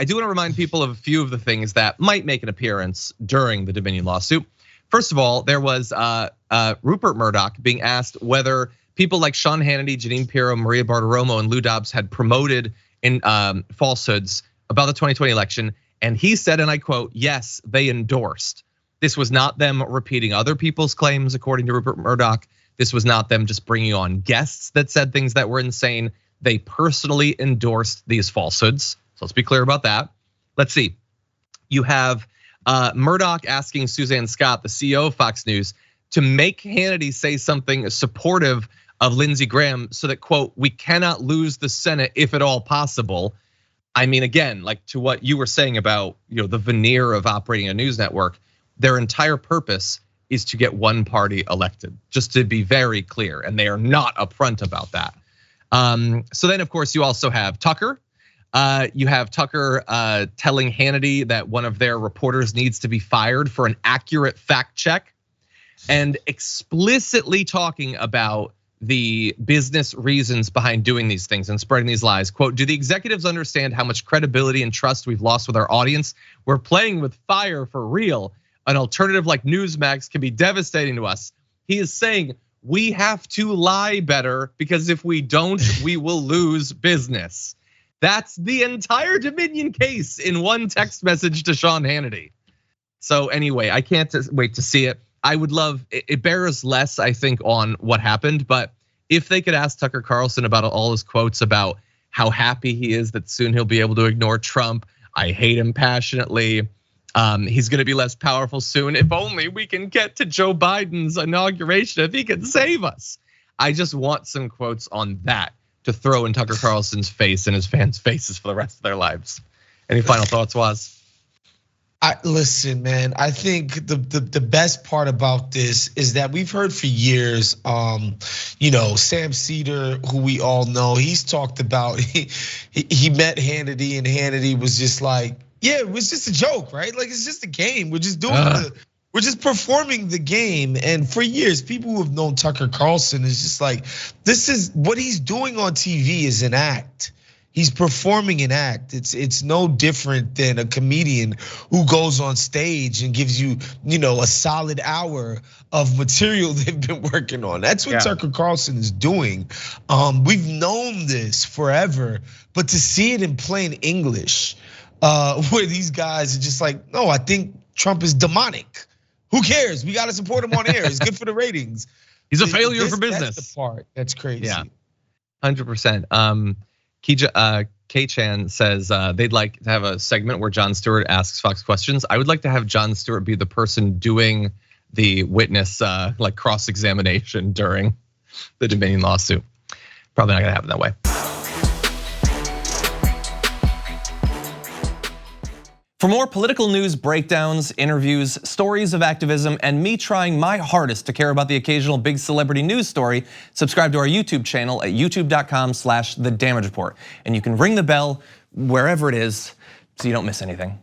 I do want to remind people of a few of the things that might make an appearance during the Dominion lawsuit. First of all, there was Rupert Murdoch being asked whether people like Sean Hannity, Jeanine Pirro, Maria Bartiromo, and Lou Dobbs had promoted in falsehoods about the 2020 election. And he said, and I quote, "Yes, they endorsed." This was not them repeating other people's claims, according to Rupert Murdoch. This was not them just bringing on guests that said things that were insane. They personally endorsed these falsehoods. So let's be clear about that. Let's see. You have Murdoch asking Suzanne Scott, the CEO of Fox News, to make Hannity say something supportive of Lindsey Graham so that, quote, "we cannot lose the Senate if at all possible." I mean, again, like to what you were saying about the veneer of operating a news network, their entire purpose is to get one party elected, just to be very clear, and they are not upfront about that. So then, of course, you also have Tucker. You have Tucker telling Hannity that one of their reporters needs to be fired for an accurate fact check, and explicitly talking about the business reasons behind doing these things and spreading these lies. Quote, "Do the executives understand how much credibility and trust we've lost with our audience? We're playing with fire for real. An alternative like Newsmax can be devastating to us." He is saying we have to lie better because if we don't, we will lose business. That's the entire Dominion case in one text message to Sean Hannity. So anyway, I can't wait to see it. I would love, it bears less, I think, on what happened, but if they could ask Tucker Carlson about all his quotes about how happy he is that soon he'll be able to ignore Trump. I hate him passionately. He's gonna be less powerful soon. If only we can get to Joe Biden's inauguration, if he can save us. I just want some quotes on that to throw in Tucker Carlson's face and his fans' faces for the rest of their lives. Any final thoughts, Waz? Listen, man, I think the best part about this is that we've heard for years, Sam Cedar, who we all know, he's talked about, he met Hannity and Hannity was just like, yeah, it was just a joke, right? Like it's just a game. We're just doing we're just performing the game. And for years, people who have known Tucker Carlson is just like, this is what he's doing on TV is an act. He's performing an act. It's no different than a comedian who goes on stage and gives you, a solid hour of material they've been working on. That's what Tucker Carlson is doing. We've known this forever, but to see it in plain English, where these guys are just like, no, I think Trump is demonic. Who cares? We got to support him on air. It's good for the ratings. He's a failure for business. That's the part that's crazy. Yeah, 100%. K-Chan says they'd like to have a segment where Jon Stewart asks Fox questions. I would like to have Jon Stewart be the person doing the witness like cross-examination during the Dominion lawsuit. Probably not gonna happen that way. For more political news breakdowns, interviews, stories of activism, and me trying my hardest to care about the occasional big celebrity news story, subscribe to our YouTube channel at youtube.com/The Damage Report. And you can ring the bell wherever it is so you don't miss anything.